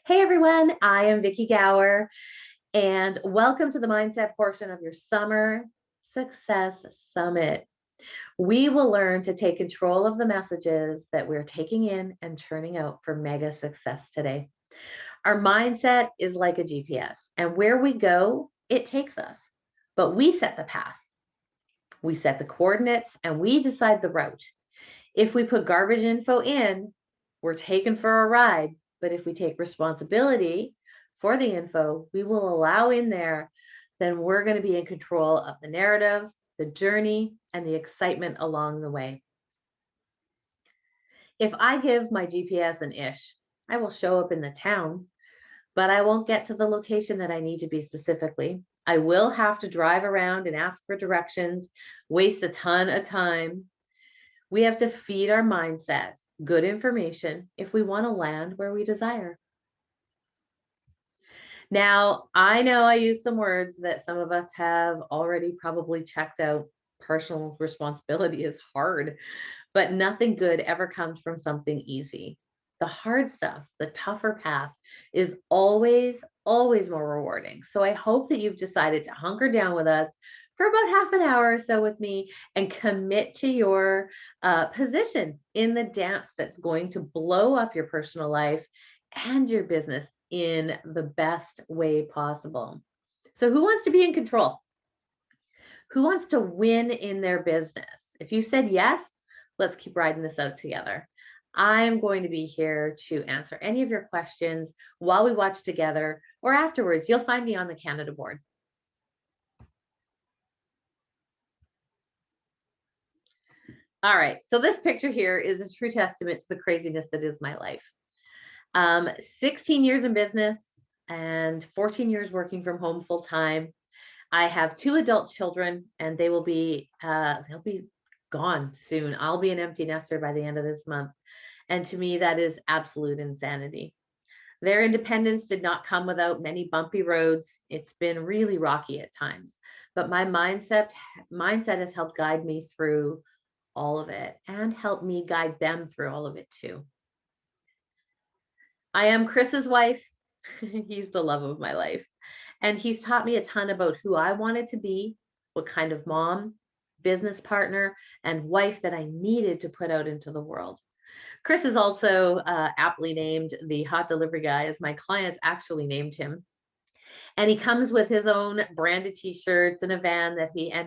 Hey everyone, I am Vicki Gower, and welcome to the mindset portion of your Summer Success Summit. We will learn to take control of the messages that we're taking in and churning out for mega success today. Our mindset is like a GPS, and where we go, it takes us. But we set the path, we set the coordinates, and we decide the route. If we put garbage info in, we're taken for a ride. But if we take responsibility for the info we will allow in there, then we're going to be in control of the narrative, the journey, and the excitement along the way. If I give my GPS an ish, I will show up in the town, but I won't get to the location that I need to be specifically. I will have to drive around and ask for directions, waste a ton of time. We have to feed our mindset good information if we want to land where we desire. Now, I know I use some words that some of us have already probably checked out. Personal responsibility is hard, but nothing good ever comes from something easy. The hard stuff, the tougher path is always more rewarding. So I hope that you've decided to hunker down with us for about half an hour or so with me and commit to your position in the dance that's going to blow up your personal life and your business in the best way possible. So, who wants to be in control? Who wants to win in their business? If you said yes, let's keep riding this out together. I'm going to be here to answer any of your questions while we watch together or afterwards. You'll find me on the Canada board. All right, so this picture here is a true testament to the craziness that is my life. 16 years in business and 14 years working from home full time. I have 2 adult children, and they'll be gone soon. I'll be an empty nester by the end of this month, and to me, that is absolute insanity. Their independence did not come without many bumpy roads. It's been really rocky at times, but my mindset has helped guide me through all of it and helped me guide them through all of it too. I am Chris's wife. He's the love of my life. And he's taught me a ton about who I wanted to be, what kind of mom, business partner, and wife that I needed to put out into the world. Chris is also aptly named the hot delivery guy, as my clients actually named him. And he comes with his own branded t-shirts and a van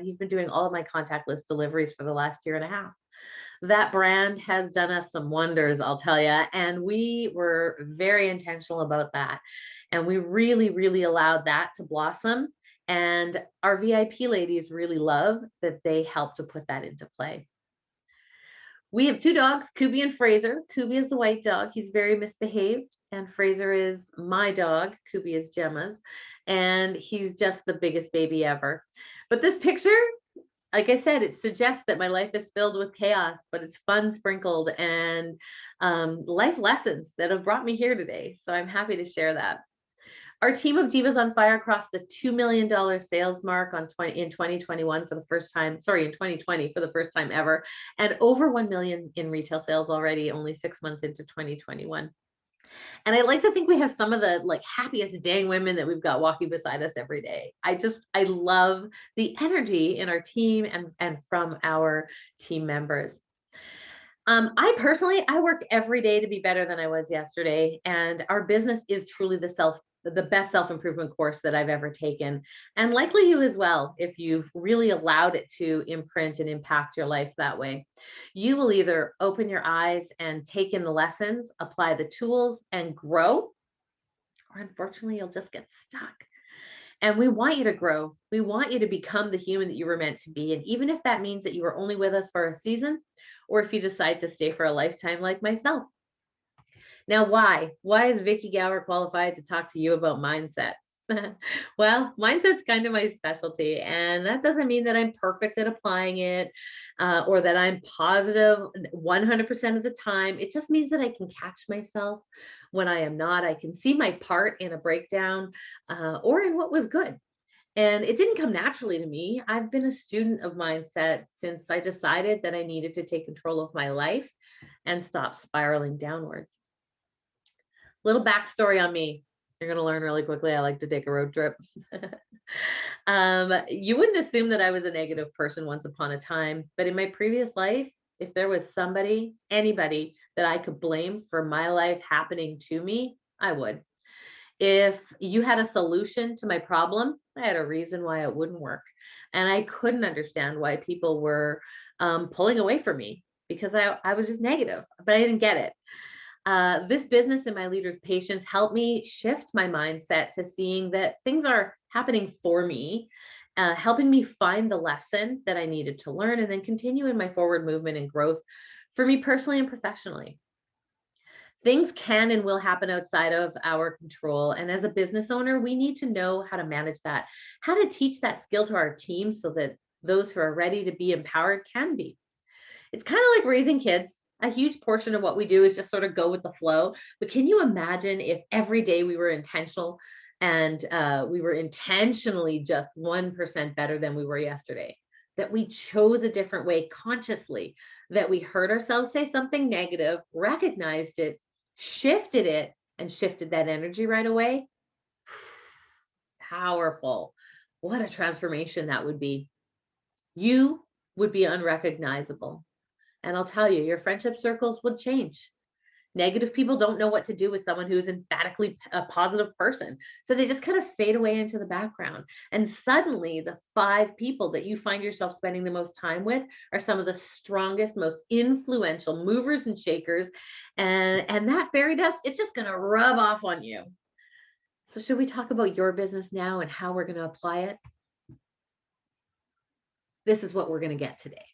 he's been doing all of my contactless deliveries for the last year and a half. That brand has done us some wonders, I'll tell you. And we were very intentional about that. And we really allowed that to blossom. And our VIP ladies really love that they help to put that into play. We have 2 dogs, Kubi and Fraser. Kubi is the white dog. He's very misbehaved. And Fraser is my dog. Kubi is Gemma's. And he's just the biggest baby ever. But this picture, like I said, it suggests that my life is filled with chaos, but it's fun sprinkled and life lessons that have brought me here today. So I'm happy to share that. Our team of Divas on Fire crossed the $2 million sales mark in 2021 for the first time, in 2020 for the first time ever, and over 1 million in retail sales already, only 6 months into 2021. And I like to think we have some of the happiest dang women that we've got walking beside us every day. I love the energy in our team and from our team members. I work every day to be better than I was yesterday. And our business is truly the best self-improvement course that I've ever taken, and likely you as well, if you've really allowed it to imprint and impact your life that way. You will either open your eyes and take in the lessons, apply the tools, and grow, or unfortunately, you'll just get stuck. And we want you to grow. We want you to become the human that you were meant to be. And even if that means that you were only with us for a season, or if you decide to stay for a lifetime like myself. Now, why? Why is Vicki Gower qualified to talk to you about mindset? Well, mindset's kind of my specialty, and that doesn't mean that I'm perfect at applying it or that I'm positive 100% of the time. It just means that I can catch myself when I am not. I can see my part in a breakdown or in what was good. And it didn't come naturally to me. I've been a student of mindset since I decided that I needed to take control of my life and stop spiraling downwards. Little backstory on me. You're going to learn really quickly. I like to take a road trip. You wouldn't assume that I was a negative person once upon a time, but in my previous life, if there was somebody, anybody that I could blame for my life happening to me, I would. If you had a solution to my problem, I had a reason why it wouldn't work. And I couldn't understand why people were pulling away from me because I was just negative, but I didn't get it. This business and my leader's patience helped me shift my mindset to seeing that things are happening for me, helping me find the lesson that I needed to learn and then continue in my forward movement and growth for me personally and professionally. Things can and will happen outside of our control. And as a business owner, we need to know how to manage that, how to teach that skill to our team so that those who are ready to be empowered can be. It's kind of like raising kids. A huge portion of what we do is just sort of go with the flow. But can you imagine if every day we were intentional and we were intentionally just 1% better than we were yesterday? That we chose a different way consciously, that we heard ourselves say something negative, recognized it, shifted it, and shifted that energy right away. Powerful. What a transformation that would be. You would be unrecognizable. And I'll tell you, your friendship circles would change. Negative people don't know what to do with someone who's emphatically a positive person. So they just kind of fade away into the background. And suddenly, the 5 people that you find yourself spending the most time with are some of the strongest, most influential movers and shakers. And that fairy dust, it's just going to rub off on you. So, should we talk about your business now and how we're going to apply it? This is what we're going to get today.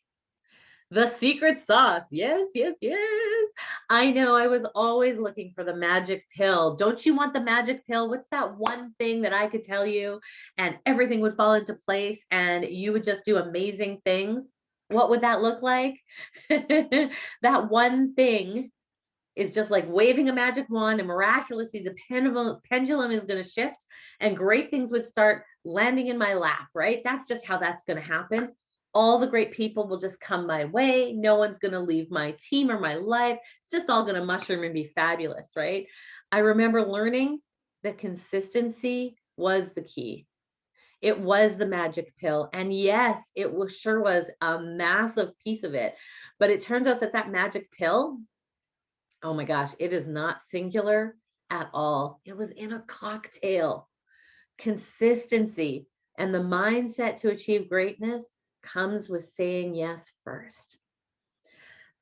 The secret sauce. Yes, yes, yes. I know I was always looking for the magic pill. Don't you want the magic pill? What's that one thing that I could tell you and everything would fall into place and you would just do amazing things? What would that look like? That one thing is just like waving a magic wand and miraculously the pendulum is going to shift and great things would start landing in my lap, right? That's just how that's going to happen. All the great people will just come my way. No one's going to leave my team or my life. It's just all going to mushroom and be fabulous, right? I remember learning that consistency was the key. It was the magic pill. And yes, it was sure was a massive piece of it. But it turns out that that magic pill, oh my gosh, it is not singular at all. It was in a cocktail. Consistency and the mindset to achieve greatness comes with saying yes first.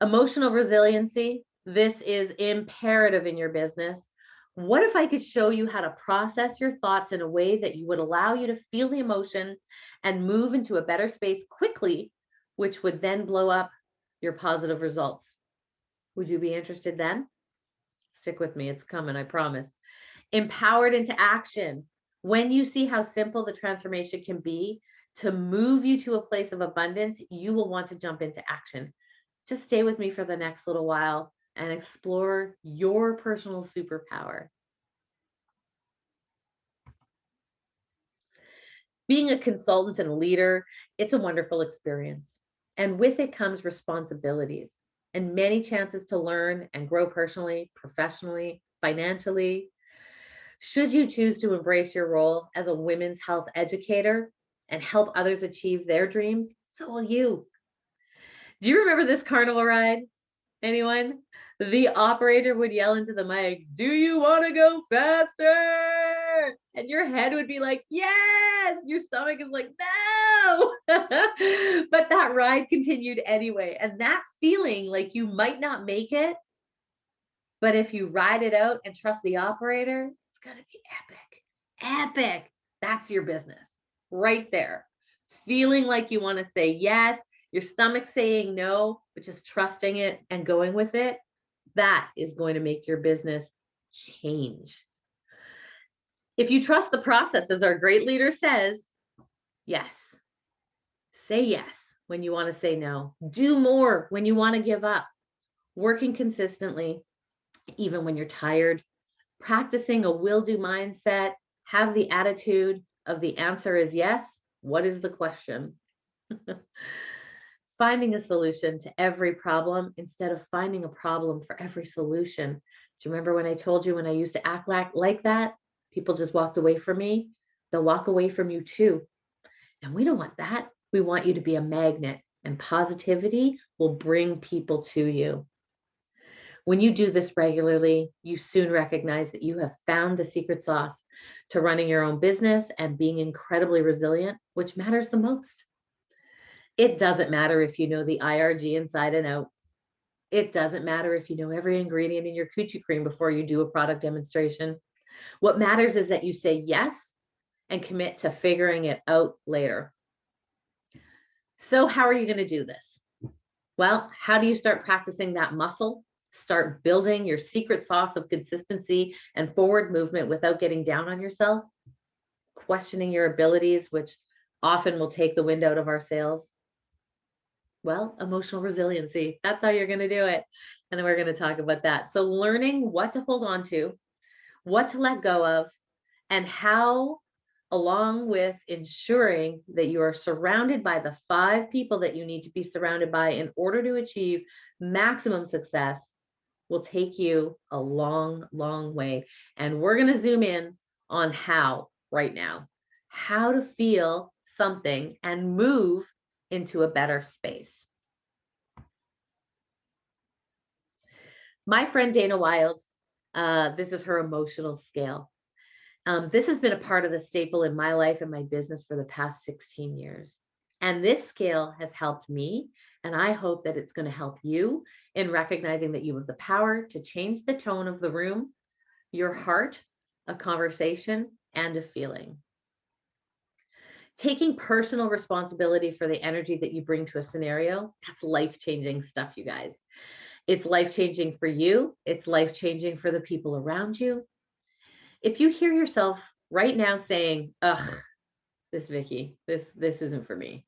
Emotional resiliency, this is imperative in your business. What if I could show you how to process your thoughts in a way that you would allow you to feel the emotion and move into a better space quickly, which would then blow up your positive results? Would you be interested then? Stick with me, it's coming, I promise. Empowered into action. When you see how simple the transformation can be to move you to a place of abundance, you will want to jump into action. Just stay with me for the next little while and explore your personal superpower. Being a consultant and a leader, it's a wonderful experience. And with it comes responsibilities and many chances to learn and grow personally, professionally, financially. Should you choose to embrace your role as a women's health educator and help others achieve their dreams, so will you. Do you remember this carnival ride? Anyone? The operator would yell into the mic, "Do you want to go faster?" And your head would be like, "Yes." Your stomach is like, "No." But that ride continued anyway. And that feeling like you might not make it, but if you ride it out and trust the operator, it's going to be epic. Epic. That's your business right there. Feeling like you want to say yes, your stomach saying no, but just trusting it and going with it. That is going to make your business change. If you trust the process, as our great leader says, yes. Say yes when you want to say no. Do more when you want to give up. Working consistently, even when you're tired, practicing a will-do mindset, have the attitude of the answer is yes. What is the question? finding a solution to every problem instead of finding a problem for every solution. Do you remember when I told you when I used to act like that? People just walked away from me. They'll walk away from you too. And we don't want that. We want you to be a magnet, and positivity will bring people to you. When you do this regularly, you soon recognize that you have found the secret sauce to running your own business and being incredibly resilient, which matters the most. It doesn't matter if you know the IRG inside and out. It doesn't matter if you know every ingredient in your coochie cream before you do a product demonstration. What matters is that you say yes and commit to figuring it out later. So how are you going to do this? Well, how do you start practicing that muscle? Start building your secret sauce of consistency and forward movement without getting down on yourself, questioning your abilities, which often will take the wind out of our sails. Well, emotional resiliency, that's how you're going to do it. And then we're going to talk about that. So learning what to hold on to, what to let go of, and how, along with ensuring that you are surrounded by the 5 people that you need to be surrounded by in order to achieve maximum success, will take you a long, long way. And we're going to zoom in on how right now, how to feel something and move into a better space. My friend Dana Wild, this is her emotional scale. This has been a part of the staple in my life and my business for the past 16 years. And this scale has helped me, and I hope that it's going to help you in recognizing that you have the power to change the tone of the room, your heart, a conversation, and a feeling. Taking personal responsibility for the energy that you bring to a scenario, that's life-changing stuff, you guys. It's life-changing for you. It's life-changing for the people around you. If you hear yourself right now saying, ugh, this Vicki, this isn't for me.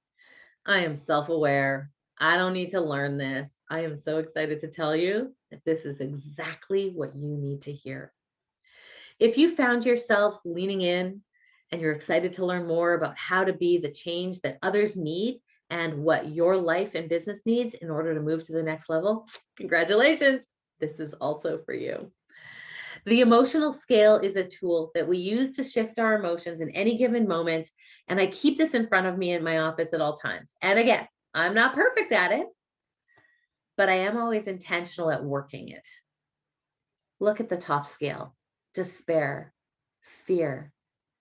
I am self-aware. I don't need to learn this. I am so excited to tell you that this is exactly what you need to hear. If you found yourself leaning in and you're excited to learn more about how to be the change that others need and what your life and business needs in order to move to the next level, congratulations. This is also for you. The emotional scale is a tool that we use to shift our emotions in any given moment. And I keep this in front of me in my office at all times. And again, I'm not perfect at it, but I am always intentional at working it. Look at the top scale: despair, fear,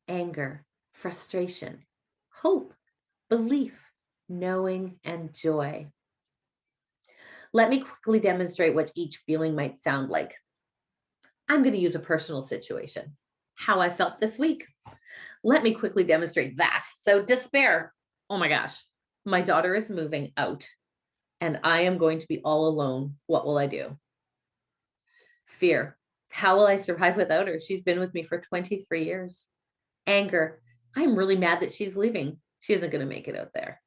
anger, frustration, hope, belief, knowing, and joy. Let me quickly demonstrate what each feeling might sound like. I'm going to use a personal situation, how I felt this week. Let me quickly demonstrate that. So despair. Oh my gosh, my daughter is moving out and I am going to be all alone. What will I do? Fear. How will I survive without her? She's been with me for 23 years. Anger. I'm really mad that she's leaving. She isn't going to make it out there.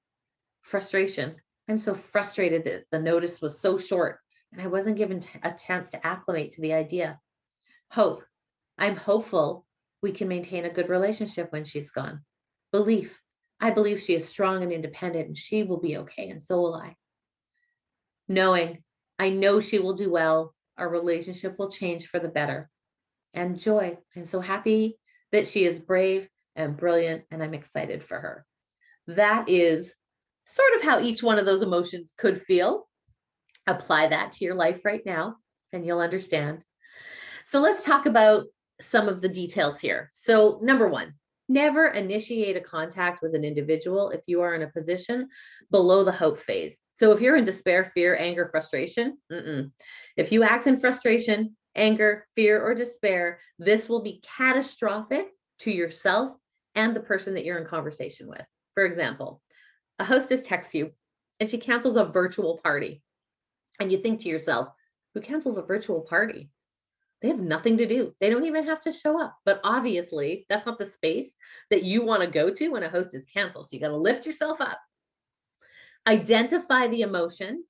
Frustration. I'm so frustrated that the notice was so short and I wasn't given a chance to acclimate to the idea. Hope. I'm hopeful we can maintain a good relationship when she's gone. Belief. I believe she is strong and independent and she will be okay, and so will I. Knowing. I know she will do well. Our relationship will change for the better. And joy. I'm so happy that she is brave and brilliant, and I'm excited for her. That is sort of how each one of those emotions could feel. Apply that to your life right now, and you'll understand. So let's talk about some of the details here. So number 1, never initiate a contact with an individual if you are in a position below the hope phase. So if you're in despair, fear, anger, frustration, if you act in frustration, anger, fear, or despair, this will be catastrophic to yourself and the person that you're in conversation with. For example, a hostess texts you and she cancels a virtual party. And you think to yourself, who cancels a virtual party? They have nothing to do. They don't even have to show up. But obviously, that's not the space that you want to go to when a host is canceled. So you got to lift yourself up. Identify the emotion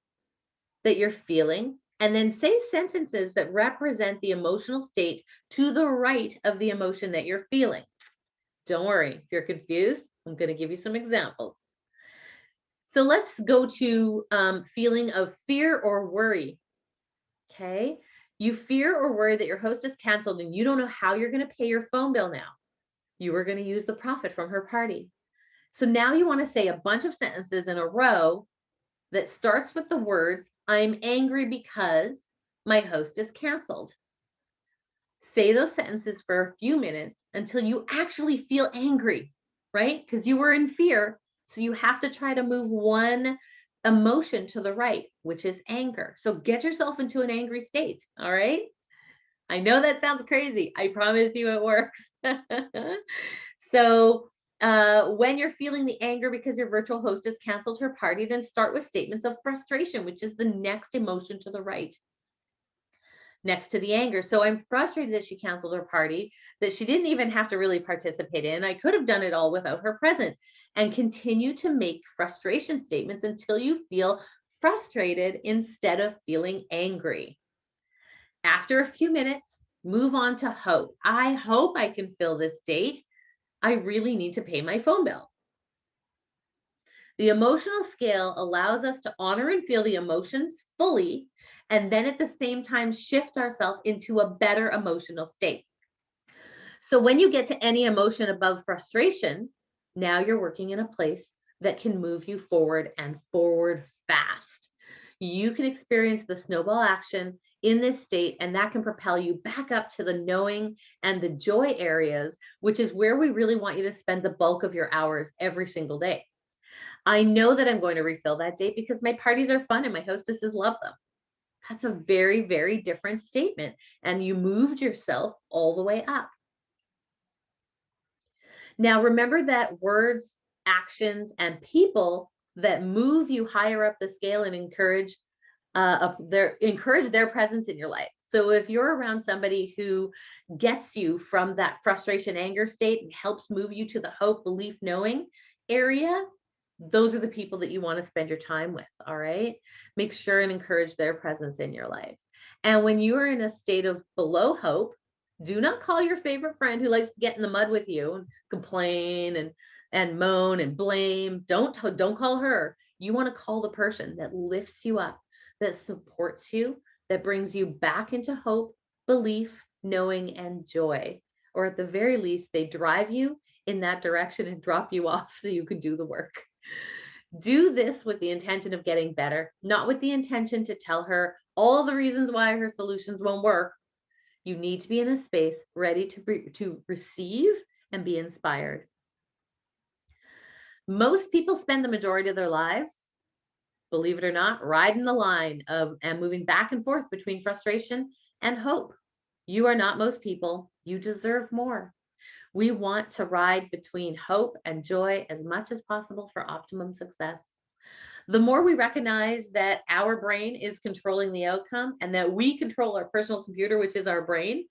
that you're feeling, and then say sentences that represent the emotional state to the right of the emotion that you're feeling. Don't worry, if you're confused, I'm going to give you some examples. So let's go to feeling of fear or worry. Okay. You fear or worry that your host is canceled and you don't know how you're going to pay your phone bill now. You were going to use the profit from her party. So now you want to say a bunch of sentences in a row that starts with the words, I'm angry because my host is canceled. Say those sentences for a few minutes until you actually feel angry, right? Because you were in fear. So you have to try to move one emotion to the right, which is anger. So get yourself into an angry state. All right. I know that sounds crazy. I promise you it works. So when you're feeling the anger because your virtual host has canceled her party, then start with statements of frustration, which is the next emotion to the right, next to the anger. So I'm frustrated that she canceled her party, that she didn't even have to really participate in. I could have done it all without her present. And continue to make frustration statements until you feel frustrated instead of feeling angry. After a few minutes, move on to hope. I hope I can fill this date. I really need to pay my phone bill. The emotional scale allows us to honor and feel the emotions fully, and then at the same time shift ourselves into a better emotional state. So when you get to any emotion above frustration, now you're working in a place that can move you forward and forward fast. You can experience the snowball action in this state, and that can propel you back up to the knowing and the joy areas, which is where we really want you to spend the bulk of your hours every single day. I know that I'm going to refill that date because my parties are fun and my hostesses love them. That's a very, very different statement. And you moved yourself all the way up. Now, remember that words, actions, and people that move you higher up the scale and encourage their presence in your life. So if you're around somebody who gets you from that frustration, anger state and helps move you to the hope, belief, knowing area, those are the people that you want to spend your time with. All right. Make sure and encourage their presence in your life. And when you are in a state of below hope, do not call your favorite friend who likes to get in the mud with you and complain and moan and blame. Don't call her. You want to call the person that lifts you up, that supports you, that brings you back into hope, belief, knowing, and joy. Or at the very least, they drive you in that direction and drop you off so you can do the work. Do this with the intention of getting better, not with the intention to tell her all the reasons why her solutions won't work. You need to be in a space ready to receive and be inspired. Most people spend the majority of their lives, believe it or not, riding the line of and moving back and forth between frustration and hope. You are not most people. You deserve more. We want to ride between hope and joy as much as possible for optimum success. The more we recognize that our brain is controlling the outcome and that we control our personal computer, which is our brain,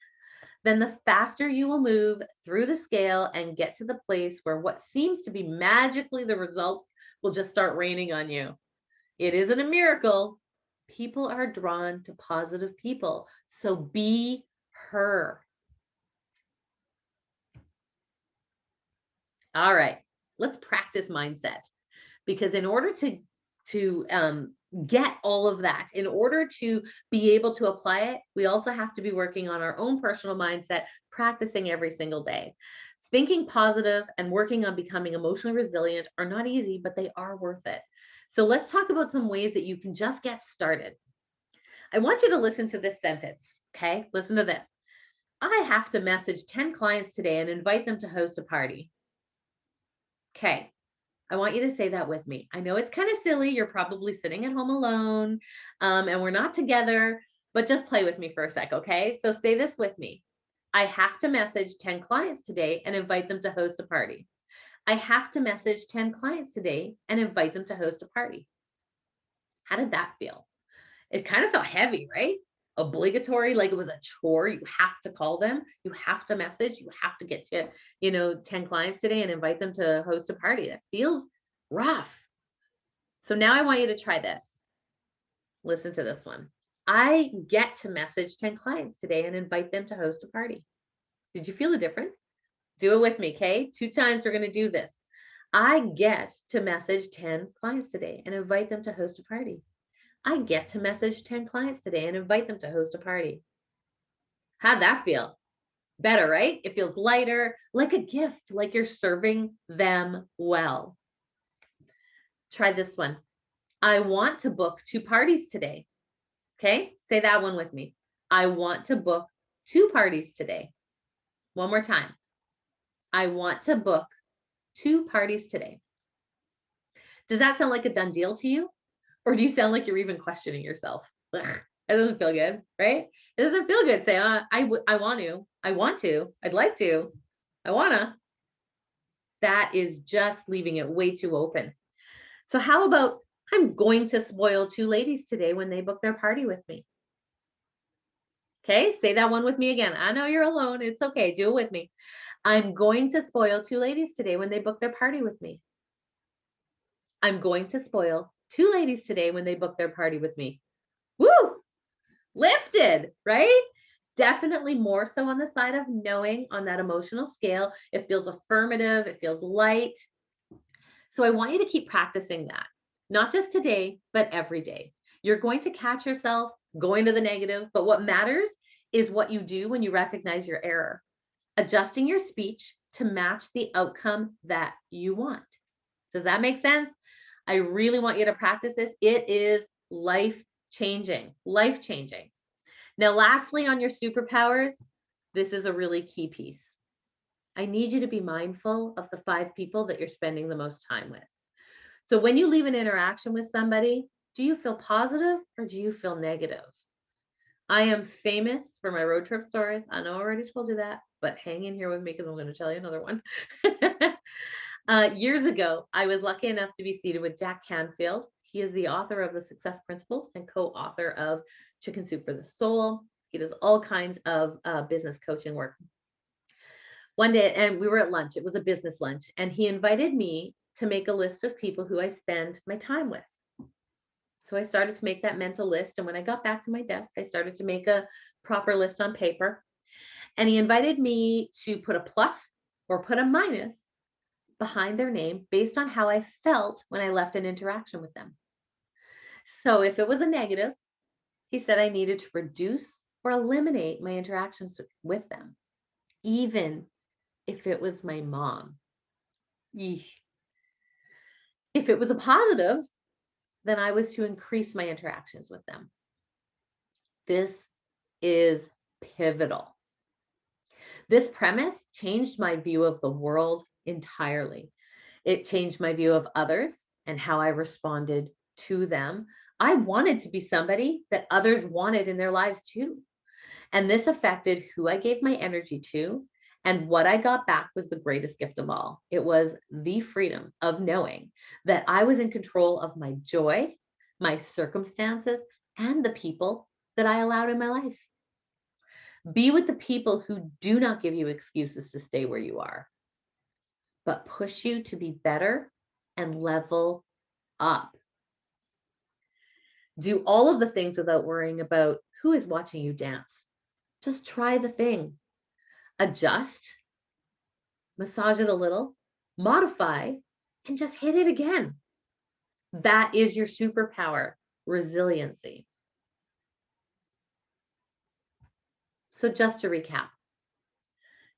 then the faster you will move through the scale and get to the place where what seems to be magically the results will just start raining on you. It isn't a miracle. People are drawn to positive people. So be her. All right, let's practice mindset, because in order to get all of that, in order to be able to apply it, we also have to be working on our own personal mindset, practicing every single day. Thinking positive and working on becoming emotionally resilient are not easy, but they are worth it. So let's talk about some ways that you can just get started. I want you to listen to this sentence. Okay, listen to this. I have to message 10 clients today and invite them to host a party. Okay, I want you to say that with me. I know it's kind of silly. You're probably sitting at home alone, and we're not together, but just play with me for a sec, okay? So say this with me. I have to message 10 clients today and invite them to host a party. I have to message 10 clients today and invite them to host a party. How did that feel? It kind of felt heavy, right? Obligatory, like it was a chore. You have to call them, you have to message, you have to get to, 10 clients today and invite them to host a party. That feels rough. So now I want you to try this. Listen to this one. I get to message 10 clients today and invite them to host a party. Did you feel the difference? Do it with me, okay? 2 times we're going to do this. I get to message 10 clients today and invite them to host a party. I get to message 10 clients today and invite them to host a party. How'd that feel? Better, right? It feels lighter, like a gift, like you're serving them well. Try this one. I want to book 2 parties today. Okay, say that one with me. I want to book 2 parties today. One more time. I want to book 2 parties today. Does that sound like a done deal to you? Or do you sound like you're even questioning yourself? Ugh, it doesn't feel good, right? It doesn't feel good saying, I want to, I'd like to, I wanna. That is just leaving it way too open. So how about I'm going to spoil 2 ladies today when they book their party with me. Okay, say that one with me again. I know you're alone. It's okay. Do it with me. I'm going to spoil 2 ladies today when they book their party with me. I'm going to spoil 2 ladies today when they book their party with me. Woo! Lifted, right? Definitely more so on the side of knowing on that emotional scale. It feels affirmative, it feels light. So I want you to keep practicing that, not just today, but every day. You're going to catch yourself going to the negative, but what matters is what you do when you recognize your error, adjusting your speech to match the outcome that you want. Does that make sense? I really want you to practice this. It is life changing, life changing. Now, lastly, on your superpowers, this is a really key piece. I need you to be mindful of the 5 people that you're spending the most time with. So when you leave an interaction with somebody, do you feel positive or do you feel negative? I am famous for my road trip stories. I know I already told you that, but hang in here with me because I'm going to tell you another one. Years ago, I was lucky enough to be seated with Jack Canfield. He is the author of The Success Principles and co-author of Chicken Soup for the Soul. He does all kinds of business coaching work. One day, and we were at lunch, it was a business lunch, and he invited me to make a list of people who I spend my time with. So I started to make that mental list. And when I got back to my desk, I started to make a proper list on paper. And he invited me to put a plus or put a minus behind their name based on how I felt when I left an interaction with them. So if it was a negative, he said I needed to reduce or eliminate my interactions with them, even if it was my mom. Eesh. If it was a positive, then I was to increase my interactions with them. This is pivotal. This premise changed my view of the world entirely. It changed my view of others and how I responded to them. I wanted to be somebody that others wanted in their lives too. And this affected who I gave my energy to. And what I got back was the greatest gift of all. It was the freedom of knowing that I was in control of my joy, my circumstances, and the people that I allowed in my life. Be with the people who do not give you excuses to stay where you are, but push you to be better and level up. Do all of the things without worrying about who is watching you dance. Just try the thing. Adjust, massage it a little, modify, and just hit it again. That is your superpower, resiliency. So just to recap,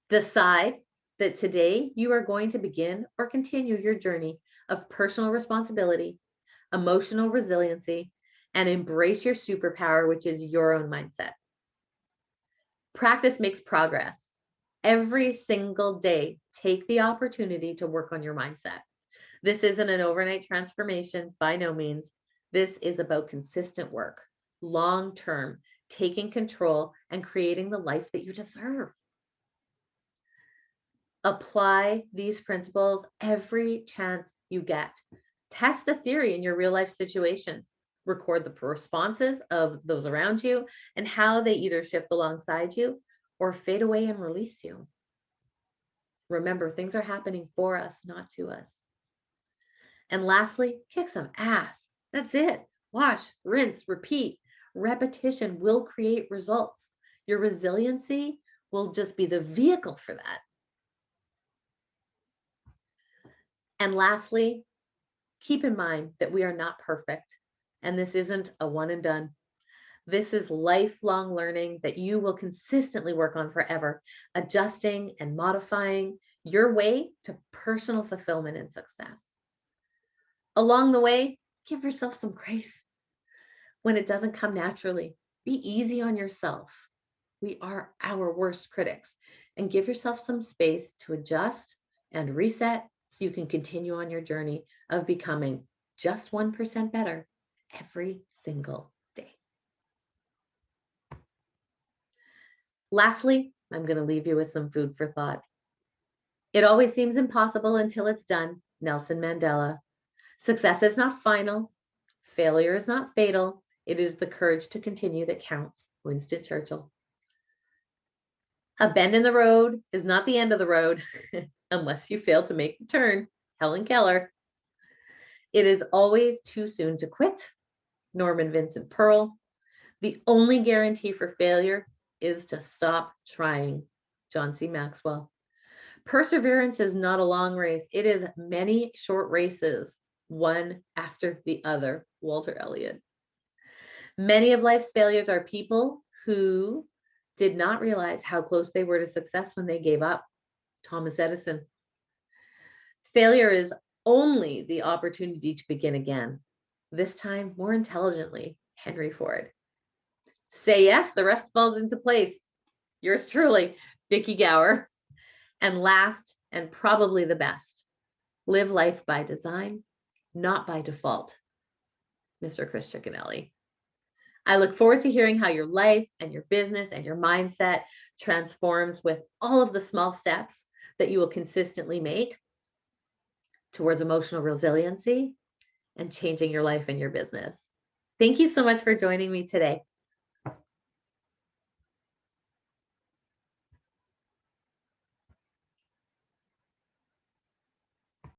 decide that today you are going to begin or continue your journey of personal responsibility, emotional resiliency, and embrace your superpower, which is your own mindset. Practice makes progress. Every single day, take the opportunity to work on your mindset. This isn't an overnight transformation by no means. This is about consistent work, long term, taking control and creating the life that you deserve. Apply these principles every chance you get. Test the theory in your real life situations. Record the responses of those around you and how they either shift alongside you or fade away and release you. Remember, things are happening for us, not to us. And lastly, kick some ass. That's it. Wash, rinse, repeat. Repetition will create results. Your resiliency will just be the vehicle for that. And lastly, keep in mind that we are not perfect, and this isn't a one and done. This is lifelong learning that you will consistently work on forever, adjusting and modifying your way to personal fulfillment and success. Along the way, give yourself some grace when it doesn't come naturally. Be easy on yourself. We are our worst critics, and give yourself some space to adjust and reset so you can continue on your journey of becoming just 1% better every single day. Lastly, I'm going to leave you with some food for thought. It always seems impossible until it's done. Nelson Mandela. Success is not final. Failure is not fatal. It is the courage to continue that counts. Winston Churchill. A bend in the road is not the end of the road unless you fail to make the turn. Helen Keller. It is always too soon to quit. Norman Vincent Pearl. The only guarantee for failure is to stop trying. John C. Maxwell. Perseverance is not a long race. It is many short races, one after the other. Walter Elliott. Many of life's failures are people who did not realize how close they were to success when they gave up. Thomas Edison. Failure is only the opportunity to begin again, this time more intelligently. Henry Ford. Say yes, the rest falls into place. Yours truly, Vicki Gower. And last, and probably the best, live life by design, not by default. Mr. Chris Ciccanelli. I look forward to hearing how your life and your business and your mindset transforms with all of the small steps that you will consistently make towards emotional resiliency and changing your life and your business. Thank you so much for joining me today.